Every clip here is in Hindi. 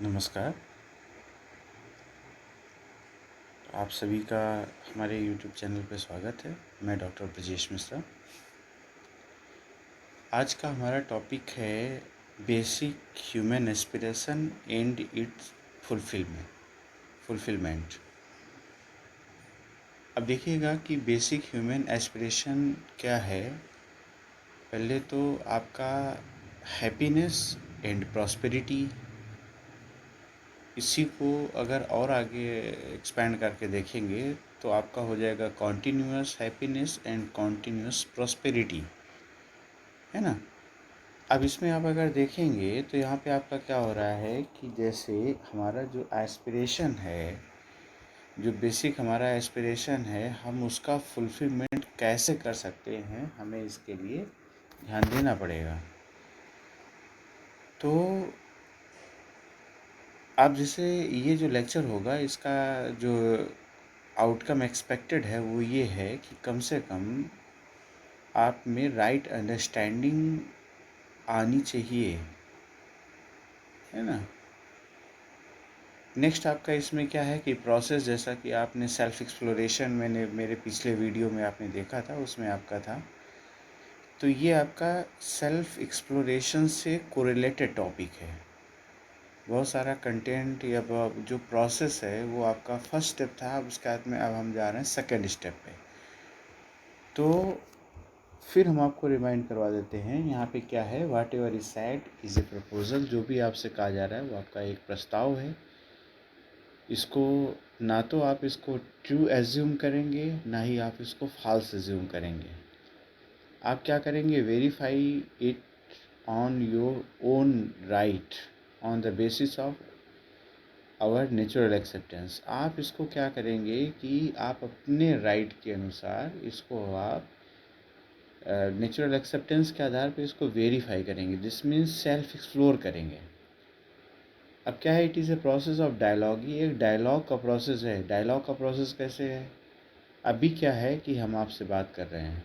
नमस्कार। आप सभी का हमारे YouTube चैनल पे स्वागत है। मैं डॉक्टर ब्रजेश मिश्रा। आज का हमारा टॉपिक है basic human aspiration and it's fulfilment. अब देखिएगा कि बेसिक ह्यूमन एस्पिरेशन क्या है। पहले तो आपका हैप्पीनेस एंड प्रॉस्पेरिटी, इसी को अगर और आगे एक्सपैंड करके देखेंगे तो आपका हो जाएगा continuous happiness and continuous prosperity, है ना। अब इसमें आप अगर देखेंगे तो यहाँ पे आपका क्या हो रहा है कि जैसे हमारा जो एस्पिरेशन है, जो बेसिक हमारा एस्पिरेशन है, हम उसका फुलफिलमेंट कैसे कर सकते हैं, हमें इसके लिए ध्यान देना पड़ेगा। तो अब जैसे ये जो लेक्चर होगा, इसका जो आउटकम एक्सपेक्टेड है वो ये है कि कम से कम आप में राइट अंडरस्टैंडिंग आनी चाहिए, है ना। नेक्स्ट आपका इसमें क्या है कि प्रोसेस, जैसा कि आपने सेल्फ एक्सप्लोरेशन मैंने मेरे पिछले वीडियो में आपने देखा था, उसमें आपका था, तो ये आपका सेल्फ एक्सप्लोरेशन से कोरिलेटेड टॉपिक है। बहुत सारा कंटेंट या जो प्रोसेस है वो आपका फर्स्ट स्टेप था। अब उसके बाद में अब हम जा रहे हैं सेकेंड स्टेप पे। तो फिर हम आपको रिमाइंड करवा देते हैं यहाँ पे क्या है। Whatever is said is a proposal. जो भी आपसे कहा जा रहा है वो आपका एक प्रस्ताव है। इसको ना तो आप इसको ट्रू एज्यूम करेंगे, ना ही आप इसको फॉल्स एज्यूम करेंगे। आप क्या करेंगे, verify it on your own right, on the basis of our natural acceptance. आप इसको क्या करेंगे कि आप अपने राइट के अनुसार इसको आप नेचुरल एक्सेप्टेंस के आधार पे इसको वेरीफाई करेंगे। दिस मीन्स सेल्फ एक्सप्लोर करेंगे। अब क्या है, it is a process of dialogue. ये एक डायलॉग का प्रोसेस है। डायलॉग का प्रोसेस कैसे है, अभी क्या है कि हम आपसे बात कर रहे हैं,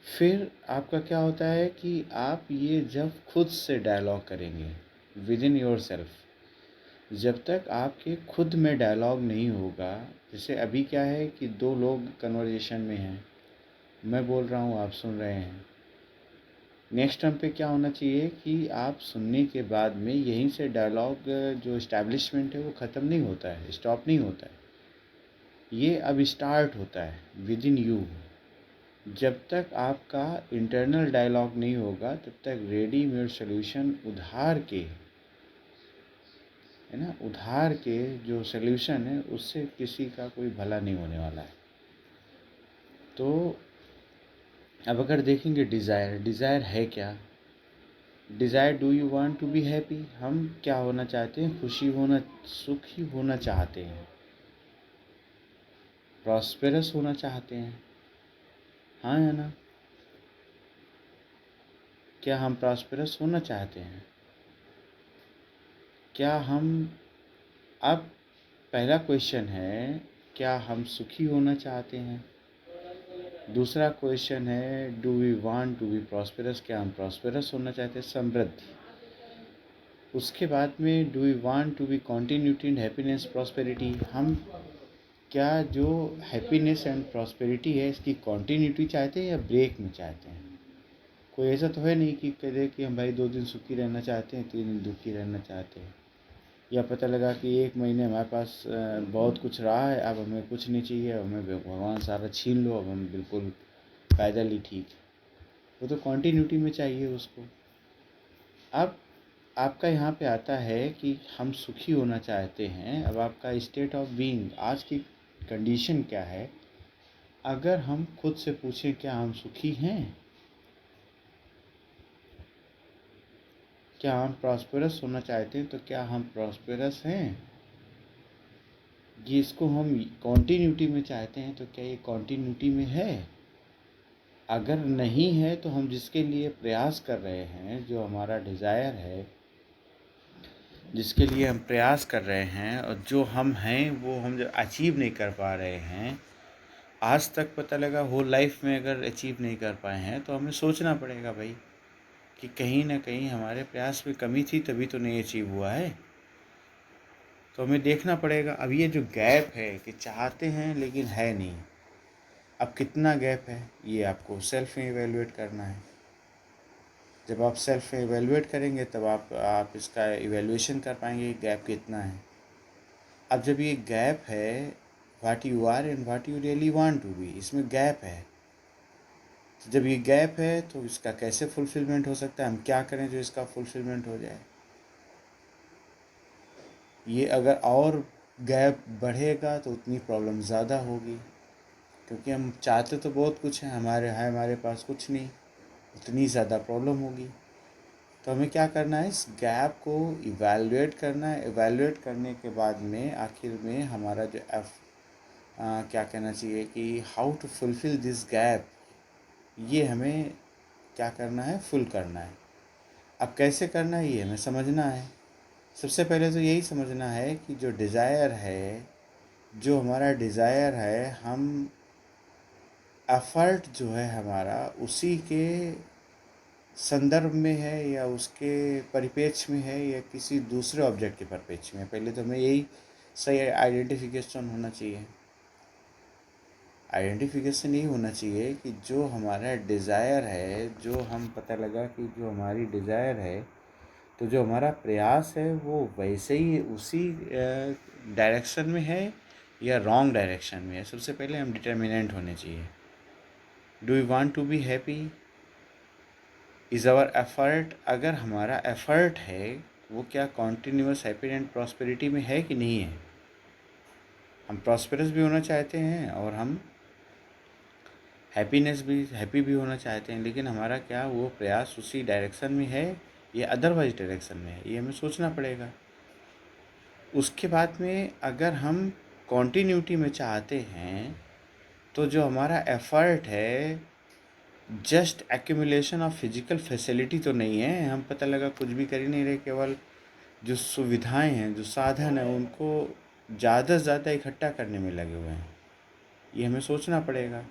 फिर आपका क्या होता है कि आप ये जब खुद से डायलॉग करेंगे विद इन योर सेल्फ, जब तक आपके खुद में डायलॉग नहीं होगा। जैसे अभी क्या है कि दो लोग कन्वर्जेशन में हैं, मैं बोल रहा हूँ, आप सुन रहे हैं। नेक्स्ट टर्म पे क्या होना चाहिए कि आप सुनने के बाद में यहीं से डायलॉग जो इस्टेब्लिशमेंट है वो ख़त्म नहीं होता है, स्टॉप नहीं होता है, ये अब स्टार्ट होता है विद इन यू। जब तक आपका इंटरनल डायलॉग नहीं होगा तब तक रेडीमेड सोल्यूशन उधार के, है ना, उधार के जो सोल्यूशन है उससे किसी का कोई भला नहीं होने वाला है। तो अब अगर देखेंगे डिज़ायर, डिज़ायर है क्या। Desire, do you want to be happy. हम क्या होना चाहते हैं, खुशी होना, सुखी होना चाहते हैं, प्रॉस्पेरस होना चाहते हैं, हाँ या ना। क्या हम प्रॉस्पेरस होना चाहते हैं, क्या हम, अब पहला क्वेश्चन है क्या हम सुखी होना चाहते हैं। दूसरा क्वेश्चन है do we want to be prosperous, क्या हम प्रॉस्पेरस होना चाहते हैं, समृद्ध। उसके बाद में do we want to be continuity and happiness prosperity, हम क्या जो हैप्पीनेस एंड प्रॉस्पेरिटी है इसकी कॉन्टिन्यूटी चाहते हैं या ब्रेक में चाहते हैं। कोई ऐसा तो है नहीं कि कह दे कि हम भाई 2 दिन सुखी रहना चाहते हैं, 3 दिन दुखी रहना चाहते हैं, या पता लगा कि 1 महीने हमारे पास बहुत कुछ रहा है, अब हमें कुछ नहीं चाहिए, अब हमें भगवान सारा छीन लो, अब हम बिल्कुल पैदल ही ठीक है। वो तो कॉन्टिन्यूटी में चाहिए उसको। अब आपका यहाँ पे आता है कि हम सुखी होना चाहते हैं। अब आपका स्टेट ऑफ बीइंग, आज की कंडीशन क्या है। अगर हम खुद से पूछें क्या हम सुखी हैं, क्या हम प्रॉस्पेरस होना चाहते हैं, तो क्या हम प्रॉस्पेरस हैं। ये इसको हम कॉन्टिन्यूटी में चाहते हैं, तो क्या ये कॉन्टिन्यूटी में है। अगर नहीं है तो हम जिसके लिए प्रयास कर रहे हैं, जो हमारा डिज़ायर है, जिसके लिए हम प्रयास कर रहे हैं और जो हम हैं वो हम जब अचीव नहीं कर पा रहे हैं, आज तक पता लगा होल लाइफ में अगर अचीव नहीं कर पाए हैं, तो हमें सोचना पड़ेगा भाई कि कहीं ना कहीं हमारे प्रयास में कमी थी, तभी तो नहीं अचीव हुआ है। तो हमें देखना पड़ेगा। अब ये जो गैप है कि चाहते हैं लेकिन है नहीं, अब कितना गैप है ये आपको सेल्फ में इवेलुएट करना है। जब आप सेल्फ में इवेलुएट करेंगे तब आप इसका इवेलुएशन कर पाएंगे गैप कितना है। अब जब ये गैप है, what you are and what you really want to be, इसमें गैप है। तो जब ये गैप है तो इसका कैसे फुलफिलमेंट हो सकता है, हम क्या करें जो इसका फुलफिलमेंट हो जाए। ये अगर और गैप बढ़ेगा तो उतनी प्रॉब्लम ज़्यादा होगी, क्योंकि हम चाहते तो बहुत कुछ है, हमारे पास कुछ नहीं, उतनी ज़्यादा प्रॉब्लम होगी। तो हमें क्या करना है, इस गैप को इवैल्यूएट करना है। इवैल्यूएट करने के बाद में आखिर में हमारा जो क्या कहना चाहिए कि how to fulfil this gap, ये हमें क्या करना है, फुल करना है। अब कैसे करना है ये हमें समझना है। सबसे पहले तो यही समझना है कि जो डिज़ायर है, जो हमारा डिज़ायर है, हम एफ़र्ट जो है हमारा उसी के संदर्भ में है या उसके परिप्रेक्ष्य में है या किसी दूसरे ऑब्जेक्ट के परिप्रेक्ष्य में। पहले तो हमें यही सही आइडेंटिफिकेशन होना चाहिए। आइडेंटिफिकेशन ये होना चाहिए कि जो हमारा डिज़ायर है, जो हम पता लगा कि जो हमारी डिज़ायर है, तो जो हमारा प्रयास है वो वैसे ही उसी डायरेक्शन में है या रॉन्ग डायरेक्शन में है। सबसे पहले हम डिटर्मिनेंट होने चाहिए। Do you want to be happy, is our effort, अगर हमारा एफर्ट है वो क्या कॉन्टीन्यूअस हैप्पी एंड प्रॉस्पेरिटी में है कि नहीं है। हम प्रॉस्पेरस भी होना चाहते हैं और हम हैप्पी भी होना चाहते हैं, लेकिन हमारा क्या वो प्रयास उसी डायरेक्शन में है या अदरवाइज डायरेक्शन में है, ये हमें सोचना पड़ेगा। उसके बाद में अगर हम कॉन्टीन्यूटी में चाहते हैं तो जो हमारा एफर्ट है just accumulation of physical facility तो नहीं है, हम पता लगा कुछ भी कर ही नहीं रहे, केवल जो सुविधाएं हैं, जो साधन हैं, उनको ज़्यादा से ज़्यादा इकट्ठा करने में लगे हुए हैं। ये हमें सोचना पड़ेगा।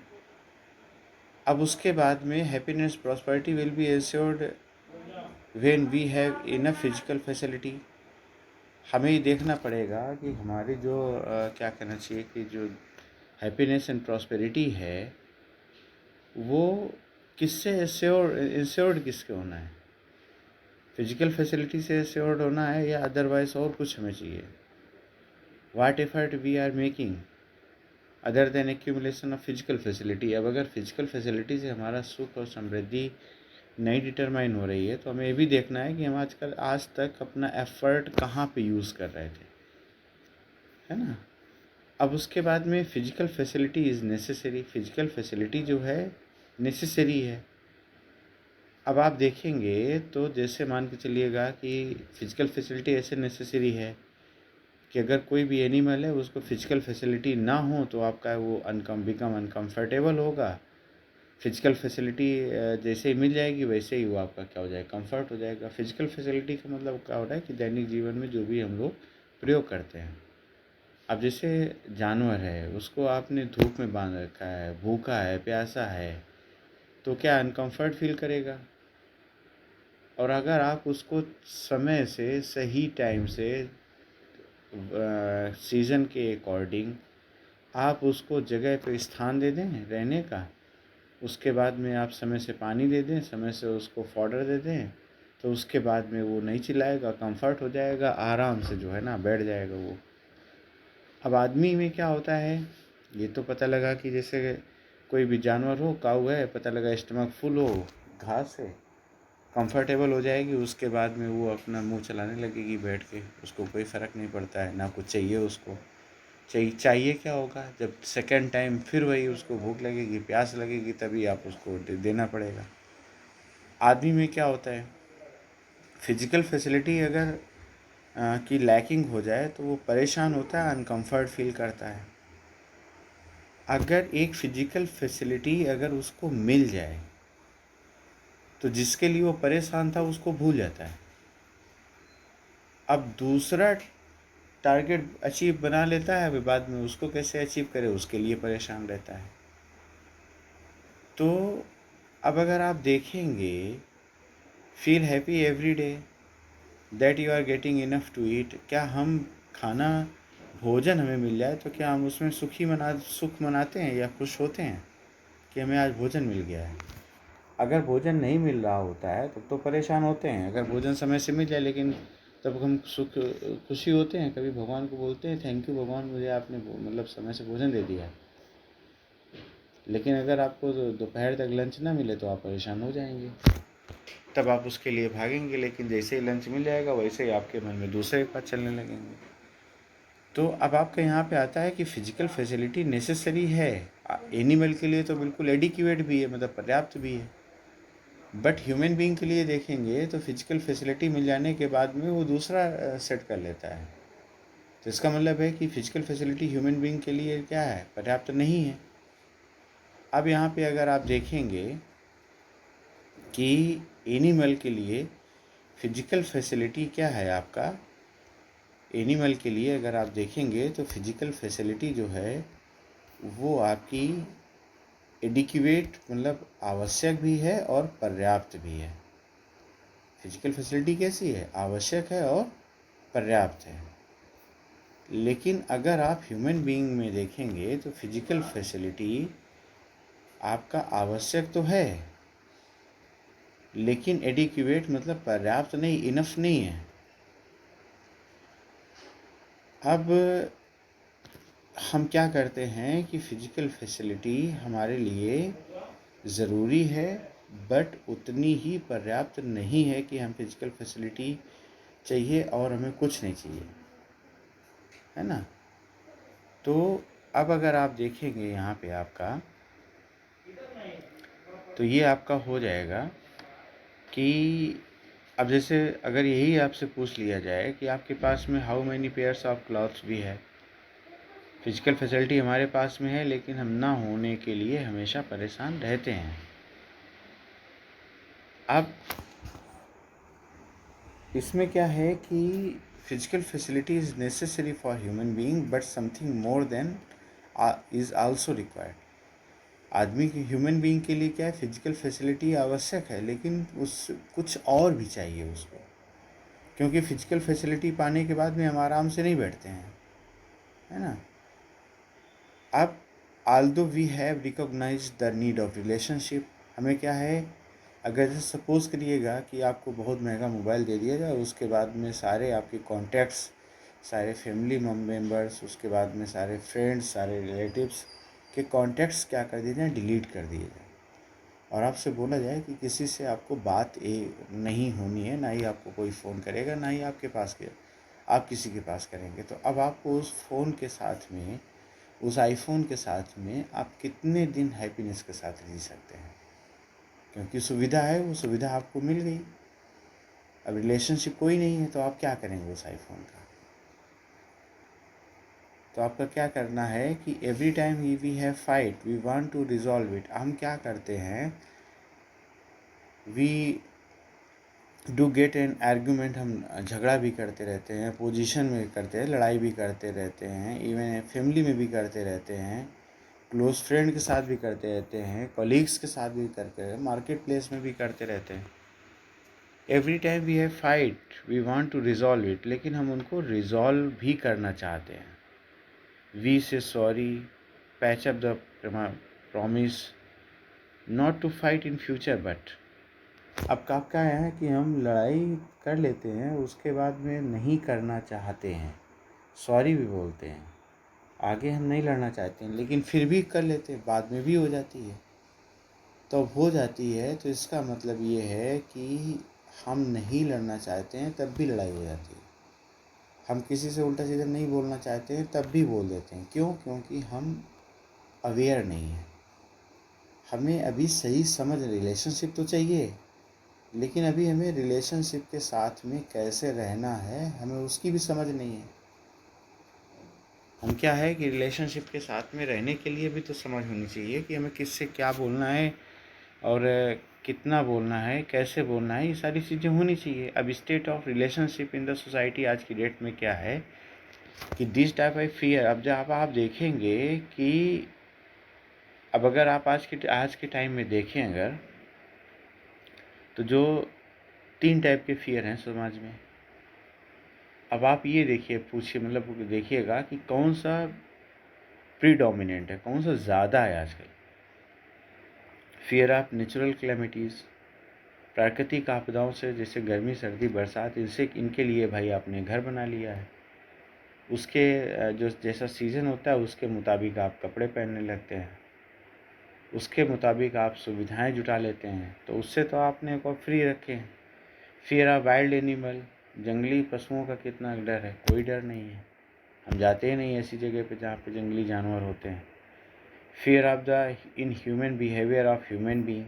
अब उसके बाद में happiness prosperity will be assured when we have enough physical facility. हमें ये देखना पड़ेगा कि हमारी जो क्या कहना चाहिए कि जो हैप्पीनेस एंड प्रॉस्पेरिटी है वो किससे इंश्योर्ड किसके होना है, फिजिकल फैसिलिटी से इंश्योर्ड होना है या अदरवाइज और कुछ हमें चाहिए। What effort we are making other than accumulation of physical facility. अब अगर फिजिकल फैसिलिटी से हमारा सुख और समृद्धि नहीं डिटरमाइन हो रही है तो हमें ये भी देखना है कि हम आज तक अपना एफर्ट कहाँ पे यूज़ कर रहे थे, है ना। अब उसके बाद में physical facility is necessary, physical facility जो है नेसेसरी है। अब आप देखेंगे तो जैसे मान के चलिएगा कि फ़िज़िकल फैसिलिटी ऐसे नेसेसरी है कि अगर कोई भी एनिमल है उसको फ़िज़िकल फैसिलिटी ना हो तो आपका वो बिकम अनकम्फर्टेबल होगा। फ़िज़िकल फैसिलिटी जैसे ही मिल जाएगी वैसे ही वो आपका क्या हो जाएगा, कंफर्ट हो जाएगा। फ़िज़िकल फैसिलिटी का मतलब क्या हो रहा है कि दैनिक जीवन में जो भी हम लोग प्रयोग करते हैं। अब जैसे जानवर है, उसको आपने धूप में बांध रखा है, भूखा है, प्यासा है, तो क्या अनकंफर्ट फील करेगा। और अगर आप उसको समय से सही टाइम से सीज़न के अकॉर्डिंग आप उसको जगह पे स्थान दे दें रहने का, उसके बाद में आप समय से पानी दे दें, समय से उसको फॉडर दे दें, तो उसके बाद में वो नहीं चिल्लाएगा, कंफर्ट हो जाएगा, आराम से जो है ना बैठ जाएगा वो। अब आदमी में क्या होता है, ये तो पता लगा कि जैसे कोई भी जानवर हो, काऊ है, पता लगा स्टमक फुल हो घास से, कंफर्टेबल हो जाएगी, उसके बाद में वो अपना मुंह चलाने लगेगी बैठ के, उसको कोई फ़र्क नहीं पड़ता है, ना कुछ चाहिए उसको। चाहिए क्या होगा, जब सेकंड टाइम फिर वही उसको भूख लगेगी, प्यास लगेगी, तभी आप उसको देना पड़ेगा। आदमी में क्या होता है, फिजिकल फैसिलिटी अगर की लैकिंग हो जाए तो वो परेशान होता है, अनकंफर्ट फील करता है। अगर एक फिजिकल फैसिलिटी अगर उसको मिल जाए तो जिसके लिए वो परेशान था उसको भूल जाता है। अब दूसरा टारगेट अचीव बना लेता है, अभी बाद में उसको कैसे अचीव करे उसके लिए परेशान रहता है। तो अब अगर आप देखेंगे feel happy every day that you are getting enough to eat. क्या हम खाना भोजन हमें मिल जाए तो क्या हम उसमें सुख मनाते हैं या खुश होते हैं कि हमें आज भोजन मिल गया है? अगर भोजन नहीं मिल रहा होता है तब तो परेशान होते हैं। अगर भोजन समय से मिल जाए लेकिन तब हम खुशी होते हैं। कभी भगवान को बोलते हैं थैंक यू भगवान, मुझे आपने मतलब समय से भोजन दे दिया। लेकिन अगर आपको दोपहर तक लंच ना मिले तो आप परेशान हो जाएंगे, तब आप उसके लिए भागेंगे। लेकिन जैसे ही लंच मिल जाएगा वैसे ही आपके मन में दूसरे बात चलने लगेंगे। तो अब आपका यहाँ पे आता है कि फिजिकल फैसिलिटी नेसेसरी है। एनिमल के लिए तो बिल्कुल एडिक्वेट भी है, मतलब पर्याप्त भी है। बट ह्यूमन बीइंग के लिए देखेंगे तो फिजिकल फैसिलिटी मिल जाने के बाद में वो दूसरा सेट कर लेता है। तो इसका मतलब है कि फिजिकल फैसिलिटी ह्यूमन बीइंग के लिए क्या है, पर्याप्त नहीं है। अब यहाँ पे अगर आप देखेंगे कि एनिमल के लिए फिजिकल फैसिलिटी क्या है आपका, एनिमल के लिए अगर आप देखेंगे तो फिजिकल फैसिलिटी जो है वो आपकी एडिक्वेट मतलब आवश्यक भी है और पर्याप्त भी है। फिजिकल फैसिलिटी कैसी है, आवश्यक है और पर्याप्त है। लेकिन अगर आप ह्यूमन बीइंग में देखेंगे तो फिजिकल फैसिलिटी आपका आवश्यक तो है लेकिन एडिक्वेट मतलब पर्याप्त नहीं, इनफ नहीं है। अब हम क्या करते हैं कि फ़िज़िकल फैसिलिटी हमारे लिए ज़रूरी है बट उतनी ही पर्याप्त नहीं है कि हम फिज़िकल फैसिलिटी चाहिए और हमें कुछ नहीं चाहिए, है ना। तो अब अगर आप देखेंगे यहाँ पे आपका, तो ये आपका हो जाएगा कि अब जैसे अगर यही आपसे पूछ लिया जाए कि आपके पास में how many pairs of clothes भी है। फिजिकल फैसिलिटी हमारे पास में है लेकिन हम ना होने के लिए हमेशा परेशान रहते हैं। अब इसमें क्या है कि physical facility is necessary for human being but something more than is also required. आदमी की ह्यूमन बीइंग के लिए क्या है, फिजिकल फैसिलिटी आवश्यक है लेकिन उस कुछ और भी चाहिए उसको। क्योंकि फिजिकल फैसिलिटी पाने के बाद में हम आराम से नहीं बैठते हैं, है ना। अब although we have recognise the need of relationship, हमें क्या है, अगर जैसे सपोज़ करिएगा कि आपको बहुत महंगा मोबाइल दे दिया जाए, उसके बाद में सारे आपके कॉन्टैक्ट्स, सारे फैमिली मेम्बर्स, उसके बाद में सारे फ्रेंड्स, सारे रिलेटिव्स के कॉन्टैक्ट्स क्या कर दिए जाएँ, डिलीट कर दिए जाए। और आपसे बोला जाए कि किसी से आपको बात नहीं होनी है, ना ही आपको कोई फ़ोन करेगा, ना ही आपके पास के आप किसी के पास करेंगे। तो अब आपको उस फ़ोन के साथ में, उस आईफोन के साथ में आप कितने दिन हैप्पीनेस के साथ जी सकते हैं? क्योंकि सुविधा है, वो सुविधा आपको मिल गई। अब रिलेशनशिप कोई नहीं है तो आप क्या करेंगे उस आईफोन का? तो आपका क्या करना है कि every time we have fight we want to resolve it. हम क्या करते हैं, we do get an argument, हम झगड़ा भी करते रहते हैं, पोजीशन में करते हैं, लड़ाई भी करते रहते हैं, इवन फैमिली में भी करते रहते हैं, क्लोज फ्रेंड के साथ भी करते रहते हैं, कॉलीग्स के साथ भी करते हैं, मार्केट प्लेस में भी करते रहते हैं। Every time we have fight we want to resolve it, लेकिन हम उनको रिजॉल्व भी करना चाहते हैं। We say sorry, patch up the promise, not to fight in future but. अब क्या है कि हम लड़ाई कर लेते हैं, उसके बाद में नहीं करना चाहते हैं, सॉरी भी बोलते हैं, आगे हम नहीं लड़ना चाहते हैं लेकिन फिर भी कर लेते हैं, बाद में भी हो जाती है। तो अब हो जाती है तो इसका मतलब ये है कि हम नहीं लड़ना चाहते हैं तब भी लड़ाई हो जाती है। हम किसी से उल्टा सीधा नहीं बोलना चाहते हैं तब भी बोल देते हैं। क्यों? क्योंकि हम अवेयर नहीं हैं। हमें अभी सही समझ, रिलेशनशिप तो चाहिए लेकिन अभी हमें रिलेशनशिप के साथ में कैसे रहना है हमें उसकी भी समझ नहीं है। हम क्या है कि रिलेशनशिप के साथ में रहने के लिए भी तो समझ होनी चाहिए कि हमें किससे क्या बोलना है और कितना बोलना है, कैसे बोलना है, ये सारी चीज़ें होनी चाहिए। अब state of relationship in the society आज की डेट में क्या है कि दिस टाइप ऑफ फियर। अब जब आप देखेंगे कि अब अगर आप आज के टाइम में देखें अगर, तो जो 3 टाइप के फियर हैं समाज में। अब आप ये देखिए, पूछिए, मतलब देखिएगा कि कौन सा प्रीडोमिनेंट है, कौन सा ज़्यादा है आजकल। फियर ऑफ नेचुरल क्लैमिटीज़, प्राकृतिक आपदाओं से, जैसे गर्मी सर्दी बरसात, इनके लिए भाई आपने घर बना लिया है। उसके जो जैसा सीज़न होता है उसके मुताबिक आप कपड़े पहनने लगते हैं, उसके मुताबिक आप सुविधाएं जुटा लेते हैं, तो उससे तो आपने को फ्री रखे हैं। फियर ऑफ वाइल्ड एनिमल, जंगली पशुओं का कितना डर है? कोई डर नहीं है, हम जाते ही नहीं ऐसी जगह पे जहाँ पे जंगली जानवर होते हैं। Fear of the in human behaviour of human being,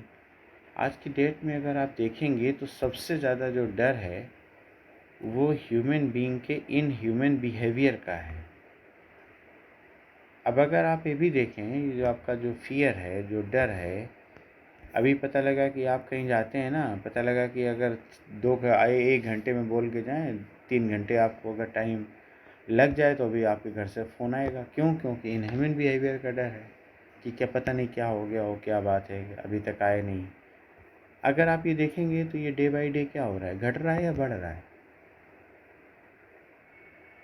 आज की डेट में अगर आप देखेंगे तो सबसे ज़्यादा जो डर है वो ह्यूमन बीइंग के इन ह्यूमन बिहेवियर का है। अब अगर आप ये भी देखें, ये जो आपका जो फियर है, जो डर है, अभी पता लगा कि आप कहीं जाते हैं ना, पता लगा कि अगर 1 घंटे में बोल के जाएं, 3 घंटे आपको अगर टाइम लग जाए तो अभी आपके घर से फ़ोन आएगा। क्यों? क्योंकि इन ह्यूमन बिहेवियर का डर है कि क्या पता नहीं क्या हो गया हो, क्या बात है, अभी तक आए नहीं। अगर आप ये देखेंगे तो ये डे बाई डे क्या हो रहा है, घट रहा है या बढ़ रहा है?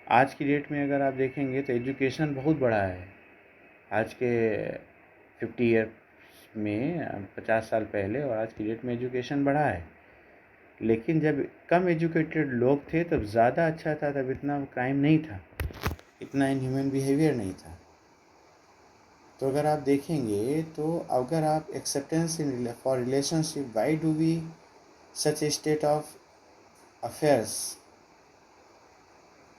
आज की डेट में अगर आप देखेंगे तो एजुकेशन बहुत बढ़ा है। आज के 50 ईयर में, 50 साल पहले और आज की डेट में एजुकेशन बढ़ा है। लेकिन जब कम एजुकेटेड लोग थे तब ज़्यादा अच्छा था, तब इतना क्राइम नहीं था, इतना इनह्यूमन बिहेवियर नहीं था। तो अगर आप देखेंगे तो अगर आप acceptance in for relationship, why do we such a state of affairs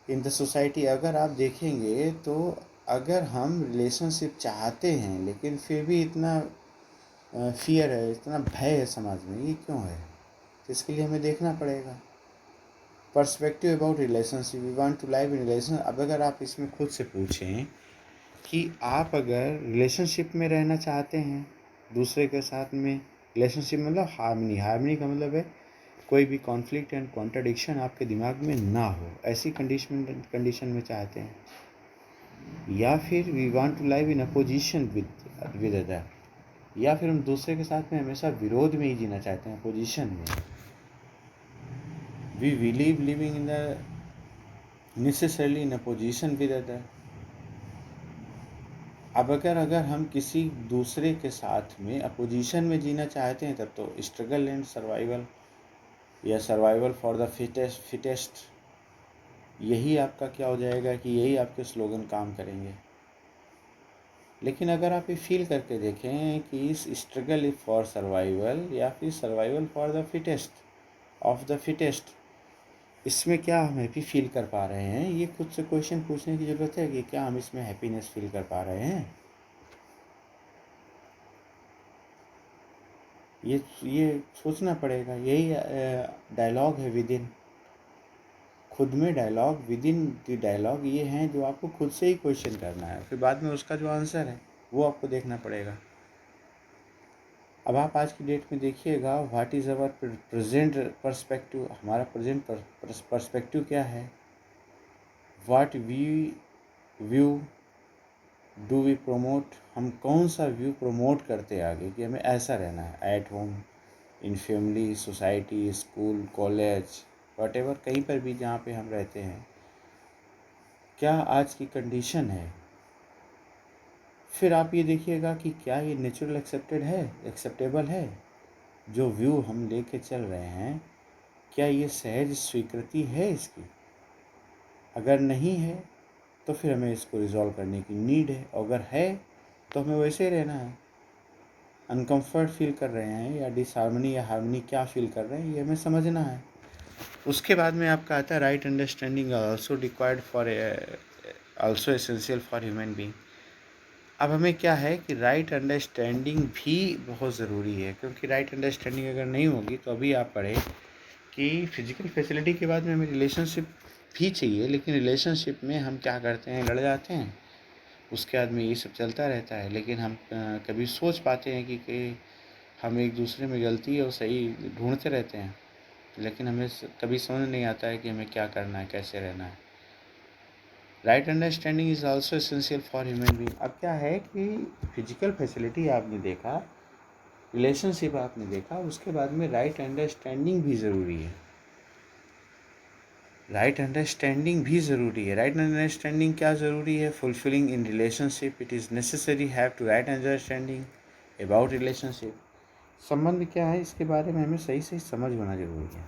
in the society, अगर आप देखेंगे तो अगर हम रिलेशनशिप चाहते हैं लेकिन फिर भी इतना फियर है, इतना भय है समाज में, ये क्यों है? तो इसके लिए हमें देखना पड़ेगा। Perspective about relationship, we want to live in relation. अब अगर आप इसमें खुद से पूछें कि आप अगर रिलेशनशिप में रहना चाहते हैं दूसरे के साथ में, रिलेशनशिप मतलब हार्मनी, हार्मनी का मतलब है कोई भी कॉन्फ्लिक्ट एंड कॉन्ट्रडिक्शन आपके दिमाग में ना हो, ऐसी कंडीशन में चाहते हैं, या फिर we want to live in opposition with other, या फिर हम दूसरे के साथ में हमेशा विरोध में ही जीना चाहते हैं, अपोजिशन में। We believe living in the necessarily in opposition with other. अब अगर हम किसी दूसरे के साथ में अपोजिशन में जीना चाहते हैं तब तो स्ट्रगल एंड सर्वाइवल या सर्वाइवल फॉर द फिटेस्ट, यही आपका क्या हो जाएगा कि यही आपके स्लोगन काम करेंगे। लेकिन अगर आप ये फील करके देखें कि इस स्ट्रगल फॉर सर्वाइवल या फिर survival for the fittest of the fittest, इसमें क्या हम हैप्पी फील कर पा रहे हैं, ये खुद से क्वेश्चन पूछने की ज़रूरत है कि क्या हम इसमें हैप्पीनेस फील कर पा रहे हैं। ये सोचना पड़ेगा। यही डायलॉग है विद इन, खुद में dialogue, within the dialogue ये हैं जो आपको खुद से ही क्वेश्चन करना है, फिर बाद में उसका जो आंसर है वो आपको देखना पड़ेगा। अब आप आज की डेट में देखिएगा, what is our present perspective, हमारा प्रेजेंट पर्सपेक्टिव क्या है, what we view do we promote, हम कौन सा व्यू प्रमोट करते आगे कि हमें ऐसा रहना है, at home, in family, society, school, college, whatever, कहीं पर भी जहाँ पे हम रहते हैं, क्या आज की कंडीशन है। फिर आप ये देखिएगा कि क्या ये नेचुरल एक्सेप्टेबल है, जो व्यू हम लेके चल रहे हैं, क्या ये सहज स्वीकृति है इसकी? अगर नहीं है तो फिर हमें इसको रिजॉल्व करने की नीड है, अगर है तो हमें वैसे ही रहना है। अनकम्फर्ट फील कर रहे हैं या डिसहार्मनी या हार्मनी क्या फील कर रहे हैं, ये हमें समझना है। उसके बाद में आपका आता है right understanding also required for also essential for human being. अब हमें क्या है कि राइट अंडरस्टैंडिंग भी बहुत ज़रूरी है, क्योंकि राइट अंडरस्टैंडिंग अगर नहीं होगी तो अभी आप पढ़े कि फिजिकल फैसिलिटी के बाद में हमें रिलेशनशिप भी चाहिए, लेकिन रिलेशनशिप में हम क्या करते हैं, लड़ जाते हैं, उसके बाद में ये सब चलता रहता है। लेकिन हम कभी सोच पाते हैं कि हम एक दूसरे में गलती और सही ढूंढते रहते हैं, लेकिन हमें कभी समझ नहीं आता है कि हमें क्या करना है, कैसे रहना है। Right understanding is also essential for human being. अब क्या है कि फिजिकल फैसिलिटी आपने देखा रिलेशनशिप आपने देखा, उसके बाद में राइट अंडरस्टैंडिंग भी ज़रूरी है। राइट अंडरस्टैंडिंग भी ज़रूरी है। राइट अंडरस्टैंडिंग क्या ज़रूरी है? Fulfilling in relationship it is necessary have to right understanding about relationship. संबंध क्या है, इसके बारे में हमें सही सही समझ होना ज़रूरी है।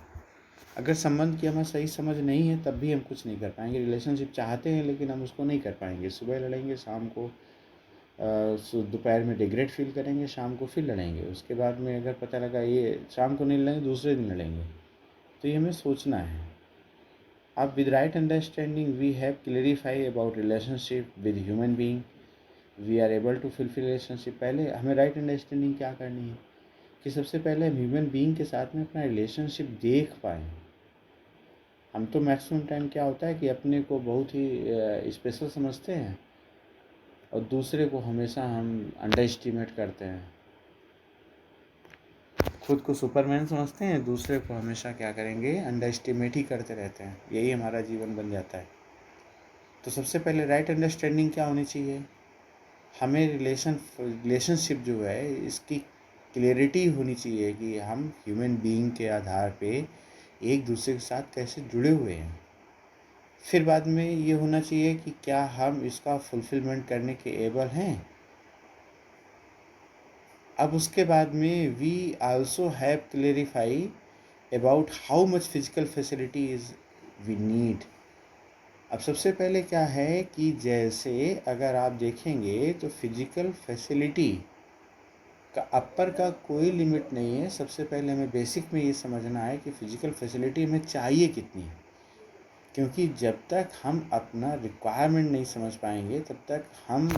अगर संबंध की हमें सही समझ नहीं है तब भी हम कुछ नहीं कर पाएंगे। रिलेशनशिप चाहते हैं लेकिन हम उसको नहीं कर पाएंगे। सुबह लड़ेंगे, शाम को दोपहर में रिग्रेट फील करेंगे, शाम को फिर लड़ेंगे। उसके बाद में अगर पता लगा ये शाम को नहीं लड़ेंगे, दूसरे दिन लड़ेंगे। तो ये हमें सोचना है। अब with right understanding we have clarify about relationship with human being, we are able to fulfil relationship. पहले हमें राइट अंडरस्टैंडिंग क्या करनी है कि सबसे पहले हम ह्यूमन बीइंग के साथ में अपना रिलेशनशिप देख पाएँ। हम तो मैक्सिमम टाइम क्या होता है कि अपने को बहुत ही स्पेशल समझते हैं और दूसरे को हमेशा हम अंडर एस्टिमेट करते हैं। खुद को सुपरमैन समझते हैं, दूसरे को हमेशा क्या करेंगे, अंडर एस्टिमेट ही करते रहते हैं। यही हमारा जीवन बन जाता है। तो सबसे पहले राइट अंडरस्टैंडिंग क्या होनी चाहिए? हमें रिलेशनशिप जो है इसकी क्लियरिटी होनी चाहिए कि हम ह्यूमन बीइंग के आधार पे एक दूसरे के साथ कैसे जुड़े हुए हैं। फिर बाद में ये होना चाहिए कि क्या हम इसका फुलफिलमेंट करने के एबल हैं। अब उसके बाद में we also have clarify about how much physical facility is we need. अब सबसे पहले क्या है कि जैसे अगर आप देखेंगे तो फिजिकल फैसिलिटी का अपर का कोई लिमिट नहीं है। सबसे पहले हमें बेसिक में ये समझना है कि फ़िज़िकल फैसिलिटी हमें चाहिए कितनी है, क्योंकि जब तक हम अपना रिक्वायरमेंट नहीं समझ पाएंगे तब तक हम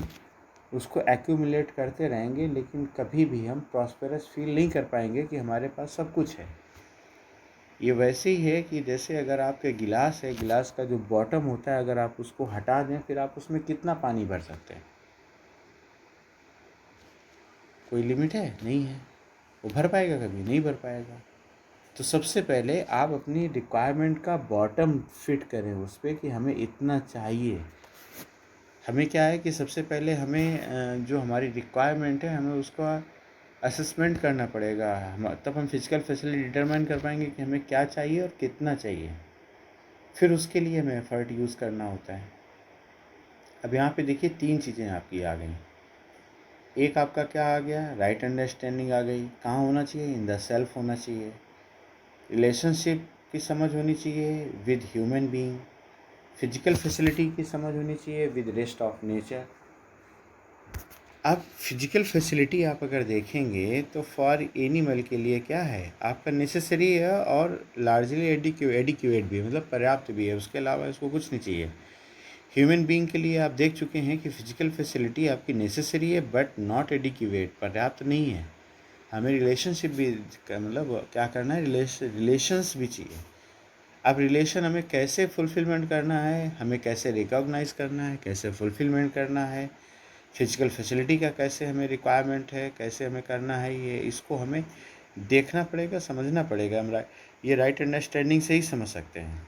उसको एक्यूमुलेट करते रहेंगे, लेकिन कभी भी हम प्रॉस्पेरस फील नहीं कर पाएंगे कि हमारे पास सब कुछ है। ये वैसे ही है कि जैसे अगर आपके गिलास है, गिलास का जो बॉटम होता है अगर आप उसको हटा दें फिर आप उसमें कितना पानी भर सकते हैं? कोई लिमिट है? नहीं है। वो भर पाएगा? कभी नहीं भर पाएगा। तो सबसे पहले आप अपनी रिक्वायरमेंट का बॉटम फिट करें उस पर कि हमें इतना चाहिए। हमें क्या है कि सबसे पहले हमें जो हमारी रिक्वायरमेंट है हमें उसका असेसमेंट करना पड़ेगा। हम तब हम फिजिकल फैसिलिटी डिटरमाइन कर पाएंगे कि हमें क्या चाहिए और कितना चाहिए। फिर उसके लिए हमें एफ़र्ट यूज़ करना होता है। अब यहाँ पे देखिए 3 चीज़ें आपकी आ गई। एक आपका क्या आ गया, राइट अंडरस्टैंडिंग आ गई। कहाँ होना चाहिए? इन द सेल्फ होना चाहिए। रिलेशनशिप की समझ होनी चाहिए with human being. Physical facility की समझ होनी चाहिए विद रेस्ट ऑफ नेचर। अब फिजिकल फैसिलिटी आप अगर देखेंगे तो फॉर एनिमल के लिए क्या है, आपका नेसेसरी है और लार्जली एडिक्यूएट भी है, मतलब पर्याप्त भी है। उसके अलावा इसको कुछ नहीं चाहिए। ह्यूमन बीइंग के लिए आप देख चुके हैं कि फिजिकल फैसिलिटी आपकी नेसेसरी है बट नॉट एडिक्यूएट, पर्याप्त नहीं है। हमें रिलेशनशिप भी मतलब क्या करना है, रिलेशंस भी चाहिए। अब रिलेशन हमें कैसे फुलफिलमेंट करना है, हमें कैसे रिकॉग्नाइज करना है, कैसे फुलफिलमेंट करना है, फिजिकल फैसिलिटी का कैसे हमें रिक्वायरमेंट है, कैसे हमें करना है, ये इसको हमें देखना पड़ेगा, समझना पड़ेगा। हम ये राइट अंडरस्टैंडिंग से ही समझ सकते हैं।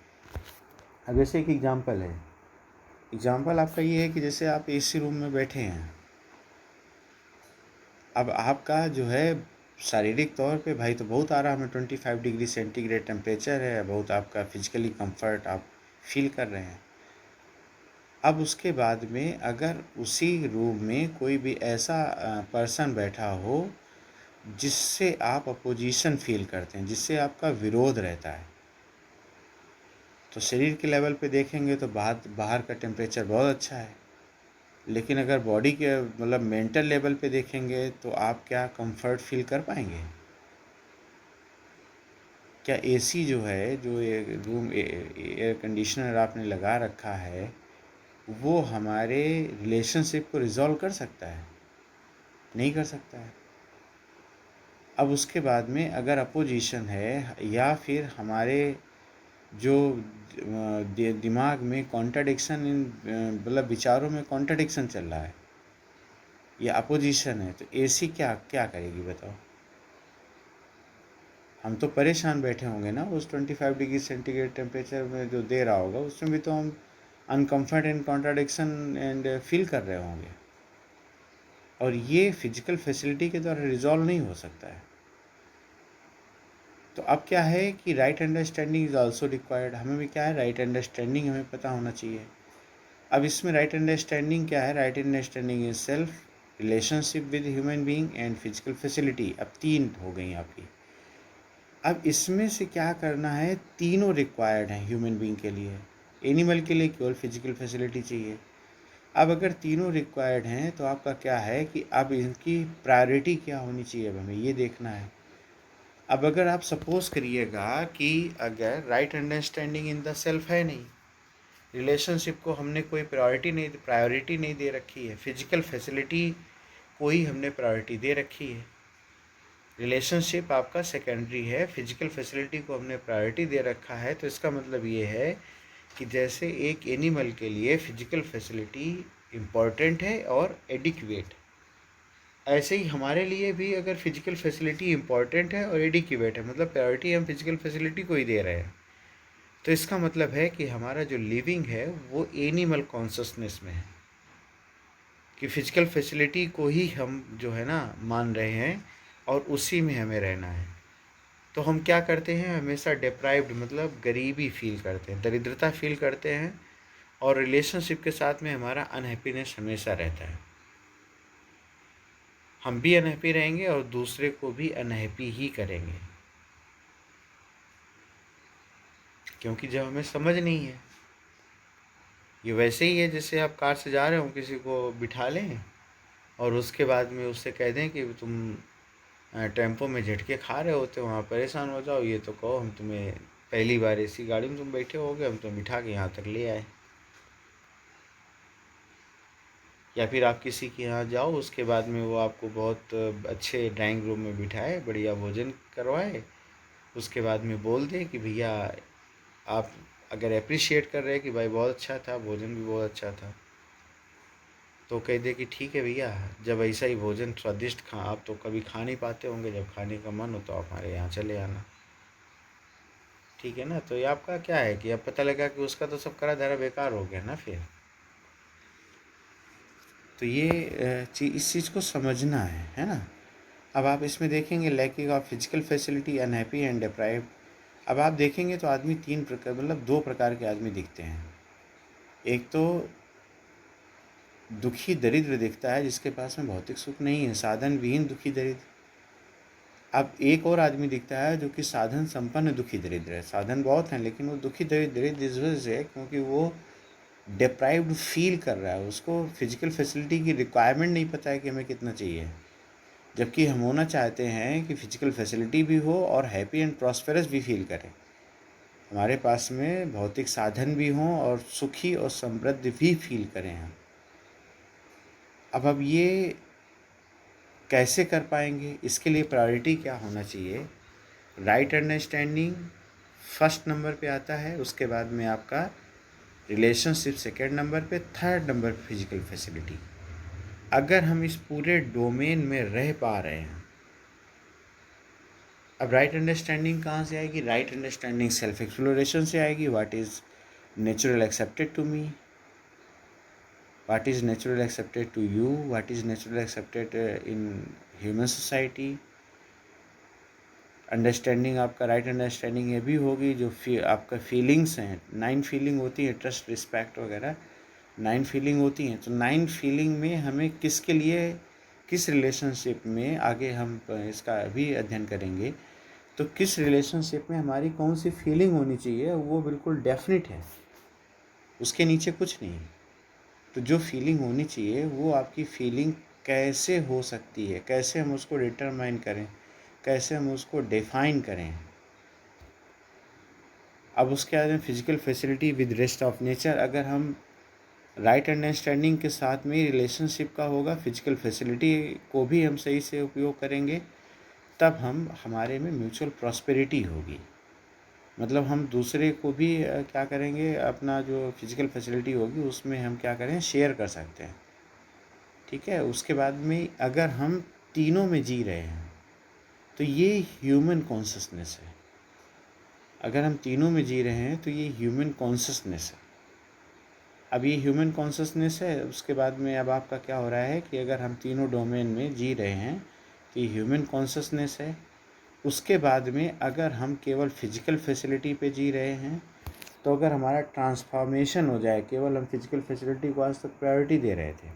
अब जैसे एक एग्जांपल है, एग्जांपल आपका ये है कि जैसे आप एसी रूम में बैठे हैं। अब आपका जो है शारीरिक तौर पे भाई तो बहुत आराम है, 25 डिग्री सेंटीग्रेड टेम्परेचर है, बहुत आपका फिजिकली कंफर्ट आप फील कर रहे हैं। अब उसके बाद में अगर उसी रूम में कोई भी ऐसा पर्सन बैठा हो जिससे आप अपोजिशन फील करते हैं, जिससे आपका विरोध रहता है, तो शरीर के लेवल पे देखेंगे तो बाहर का टेम्परेचर बहुत अच्छा है, लेकिन अगर बॉडी के मतलब मेंटल लेवल पे देखेंगे तो आप क्या कंफर्ट फील कर पाएंगे? क्या एसी जो है, जो रूम एयर कंडीशनर आपने लगा रखा है, वो हमारे रिलेशनशिप को रिजॉल्व कर सकता है? नहीं कर सकता है। अब उसके बाद में अगर अपोजिशन है या फिर हमारे जो दिमाग में कॉन्ट्राडिक्शन मतलब विचारों में कॉन्ट्राडिक्शन चल रहा है या अपोजिशन है, तो एसी क्या क्या करेगी बताओ? हम तो परेशान बैठे होंगे ना उस 25 डिग्री सेंटीग्रेड टेम्परेचर में जो दे रहा होगा, उसमें भी तो हम uncomfort and contradiction and feel कर रहे होंगे। और ये फिजिकल फैसिलिटी के द्वारा रिजॉल्व नहीं हो सकता है। तो अब क्या है कि right understanding is also required. हमें भी क्या है, राइट अंडरस्टैंडिंग हमें पता होना चाहिए। अब इसमें राइट अंडरस्टैंडिंग क्या है, right understanding is self, relationship with human being and physical facility. अब 3 हो गई आपकी। अब इसमें से क्या करना है, तीनों रिक्वायर्ड हैं ह्यूमन बीइंग के लिए। एनिमल के लिए केवल फिजिकल फैसिलिटी चाहिए। अब अगर तीनों रिक्वायर्ड हैं तो आपका क्या है कि अब इनकी प्रायोरिटी क्या होनी चाहिए, अब हमें ये देखना है। अब अगर आप सपोज करिएगा कि अगर right understanding in the self है नहीं, रिलेशनशिप को हमने कोई प्रायोरिटी नहीं दे रखी है, फिजिकल फैसिलिटी को ही हमने प्रायोरिटी दे रखी है, रिलेशनशिप आपका सेकेंडरी है, फिजिकल फैसिलिटी को हमने प्रायोरिटी दे रखा है, तो इसका मतलब ये है कि जैसे एक एनिमल के लिए फिजिकल फैसिलिटी इम्पॉर्टेंट है और एडिक्वेट, ऐसे ही हमारे लिए भी अगर फिजिकल फैसिलिटी इम्पॉर्टेंट है और एडिक्वेट है, मतलब प्रायोरिटी हम फिजिकल फैसिलिटी को ही दे रहे हैं, तो इसका मतलब है कि हमारा जो लिविंग है वो एनिमल कॉन्शसनेस में है, कि फिजिकल फैसिलिटी को ही हम जो है ना मान रहे हैं और उसी में हमें रहना है। तो हम क्या करते हैं, हमेशा डिप्राइव्ड मतलब गरीबी फील करते हैं, दरिद्रता फील करते हैं, और रिलेशनशिप के साथ में हमारा अनहैप्पीनेस हमेशा रहता है। हम भी अनहैप्पी रहेंगे और दूसरे को भी अनहैप्पी ही करेंगे, क्योंकि जब हमें समझ नहीं है, ये वैसे ही है जैसे आप कार से जा रहे हो, किसी को बिठा लें और उसके बाद में उससे कह दें कि तुम टेम्पो में झटके खा रहे होते हो, वहाँ परेशान हो जाओ, ये तो कहो हम तुम्हें पहली बार ऐसी गाड़ी में तुम बैठे होगे, हम तुम्हें बिठा के यहाँ तक ले आए। या फिर आप किसी के यहाँ जाओ, उसके बाद में वो आपको बहुत अच्छे ड्राइंग रूम में बिठाए, बढ़िया भोजन करवाए, उसके बाद में बोल दे कि भैया, आप अगर अप्रिशिएट कर रहे हैं कि भाई बहुत अच्छा था, भोजन भी बहुत अच्छा था, तो कह दे कि ठीक है भैया, जब ऐसा ही भोजन स्वादिष्ट आप तो कभी खा नहीं पाते होंगे, जब खाने का मन हो तो आप हमारे यहाँ चले आना। ठीक है ना। तो ये आपका क्या है कि अब पता लगा कि उसका तो सब करा धरा बेकार हो गया ना फिर। तो ये इस चीज़ को समझना है ना। अब आप इसमें देखेंगे lacking of physical facility, unhappy and deprive. अब आप देखेंगे तो आदमी 3 प्रकार, मतलब 2 प्रकार के आदमी दिखते हैं। एक तो दुखी दरिद्र दिखता है जिसके पास में भौतिक सुख नहीं है, साधन विहीन दुखी दरिद्र। अब एक और आदमी दिखता है जो कि साधन संपन्न दुखी दरिद्र है, साधन बहुत हैं लेकिन वो दुखी दरिद्र इस वजह से है क्योंकि वो डिप्राइव्ड फील कर रहा है, उसको फिजिकल फैसिलिटी की रिक्वायरमेंट नहीं पता है कि हमें कितना चाहिए, जबकि हम होना चाहते हैं कि फिजिकल फैसिलिटी भी हो और हैप्पी एंड प्रॉस्पेरस भी फील करें, हमारे पास में भौतिक साधन भी हों और सुखी और समृद्ध भी फील करें हम। अब ये कैसे कर पाएंगे, इसके लिए प्रायोरिटी क्या होना चाहिए, राइट अंडरस्टैंडिंग फर्स्ट नंबर पे आता है, उसके बाद में आपका रिलेशनशिप सेकेंड नंबर पे, थर्ड नंबर पे फिजिकल फैसिलिटी। अगर हम इस पूरे डोमेन में रह पा रहे हैं, अब राइट अंडरस्टैंडिंग कहाँ से आएगी, राइट अंडरस्टैंडिंग सेल्फ एक्सप्लोरेशन से आएगी। What is natural accepted to me, what is natural accepted to you, what is natural accepted in human society. Understanding आपका राइट अंडरस्टैंडिंग ये भी होगी जो आपका फीलिंग्स हैं, 9 फीलिंग होती है, ट्रस्ट, रिस्पेक्ट वगैरह 9 फीलिंग होती हैं। तो 9 फीलिंग में हमें किसके लिए, किस रिलेशनशिप में, आगे हम इसका भी अध्ययन करेंगे, तो किस रिलेशनशिप में हमारी कौन सी फीलिंग होनी चाहिए वो बिल्कुल डेफिनेट है, उसके नीचे कुछ नहीं। तो जो फीलिंग होनी चाहिए वो आपकी फीलिंग कैसे हो सकती है, कैसे हम उसको डिटरमाइन करें, कैसे हम उसको डिफाइन करें। अब उसके बाद में physical facility with rest of nature, अगर हम राइट अंडरस्टैंडिंग के साथ में रिलेशनशिप का होगा, फिजिकल फैसिलिटी को भी हम सही से उपयोग करेंगे, तब हम हमारे में म्यूचुअल प्रॉस्पेरिटी होगी। मतलब हम दूसरे को भी क्या करेंगे, अपना जो फिजिकल फैसिलिटी होगी उसमें हम क्या करें, शेयर कर सकते हैं। ठीक है। उसके बाद में अगर हम तीनों में जी रहे हैं तो ये ह्यूमन कॉन्शसनेस है, अगर हम तीनों में जी रहे हैं तो ये ह्यूमन कॉन्शसनेस है। अब ये ह्यूमन कॉन्शसनेस है। उसके बाद में अब आपका क्या हो रहा है कि अगर हम तीनों डोमेन में जी रहे हैं तो ये ह्यूमन कॉन्शसनेस है। उसके बाद में अगर हम केवल फिजिकल फैसिलिटी पे जी रहे हैं तो अगर हमारा ट्रांसफॉर्मेशन हो जाए, केवल हम फिजिकल फैसिलिटी को आज तक प्रायोरिटी दे रहे थे,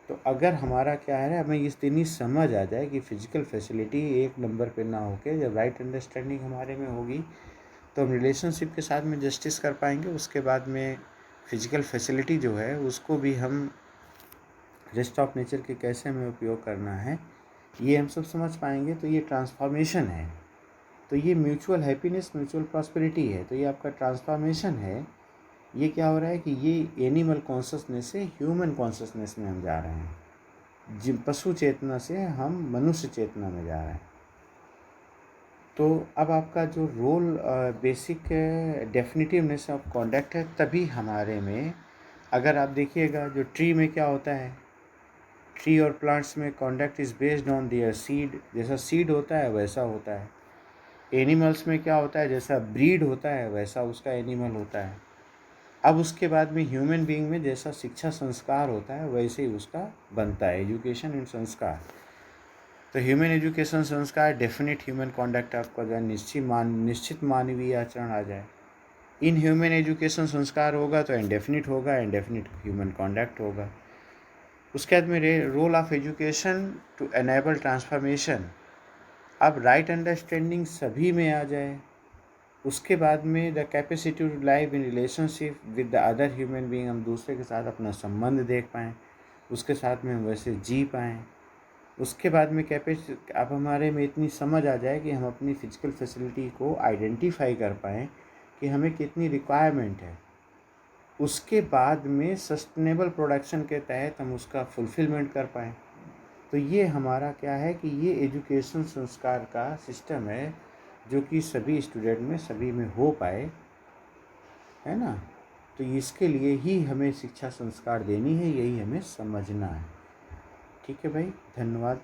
तो अगर हमारा क्या है, हमें इस दिन ही समझ आ जाए कि फ़िज़िकल फैसिलिटी एक नंबर पे ना होके जब राइट अंडरस्टैंडिंग हमारे में होगी तो हम रिलेशनशिप के साथ में जस्टिस कर पाएंगे। उसके बाद में फ़िज़िकल फैसिलिटी जो है उसको भी हम रेस्ट ऑफ नेचर के कैसे हमें उपयोग करना है ये हम सब समझ पाएंगे। तो ये ट्रांसफॉर्मेशन है, तो ये म्यूचुअल हैप्पीनेस, म्यूचुअल प्रॉस्पेरिटी है। तो ये आपका ट्रांसफॉर्मेशन है। ये क्या हो रहा है कि ये एनिमल कॉन्शसनेस से ह्यूमन कॉन्शसनेस में हम जा रहे हैं, जिन पशु चेतना से हम मनुष्य चेतना में जा रहे हैं। तो अब आपका जो रोल बेसिक डेफिनेटिवनेस ऑफ कॉन्डक्ट है, तभी हमारे में अगर आप देखिएगा जो ट्री में क्या होता है, ट्री और प्लांट्स में conduct is based on their seed. जैसा सीड होता है वैसा होता है। एनिमल्स में क्या होता है, जैसा ब्रीड होता है वैसा उसका एनिमल होता है। अब उसके बाद में ह्यूमन बीइंग में जैसा शिक्षा संस्कार होता है वैसे ही उसका बनता है, एजुकेशन एंड संस्कार। तो ह्यूमन एजुकेशन संस्कार डेफिनेट ह्यूमन कॉन्डक्ट आपका जो है निश्चित मानवीय आचरण आ जाए। इन ह्यूमन एजुकेशन संस्कार होगा तो इंडेफिनिट होगा, इंडेफिनिट ह्यूमन कॉन्डक्ट होगा। उसके बाद में role of education to enable transformation. अब राइट अंडरस्टैंडिंग सभी में आ जाए। उसके बाद में the capacity to live in relationship with the other human being, हम दूसरे के साथ अपना संबंध देख पाएँ, उसके साथ में हम वैसे जी पाएँ। उसके बाद में अब हमारे में इतनी समझ आ जाए कि हम अपनी फ़िज़िकल फैसिलिटी को आइडेंटिफाई कर पाएँ कि हमें कितनी रिक्वायरमेंट है। उसके बाद में सस्टेनेबल प्रोडक्शन के तहत हम उसका फुलफ़िलमेंट कर पाएँ। तो ये हमारा क्या है कि ये एजुकेशन संस्कार का सिस्टम है जो कि सभी स्टूडेंट में, सभी में हो पाए, है ना। तो इसके लिए ही हमें शिक्षा संस्कार देनी है, यही हमें समझना है। ठीक है भाई, धन्यवाद।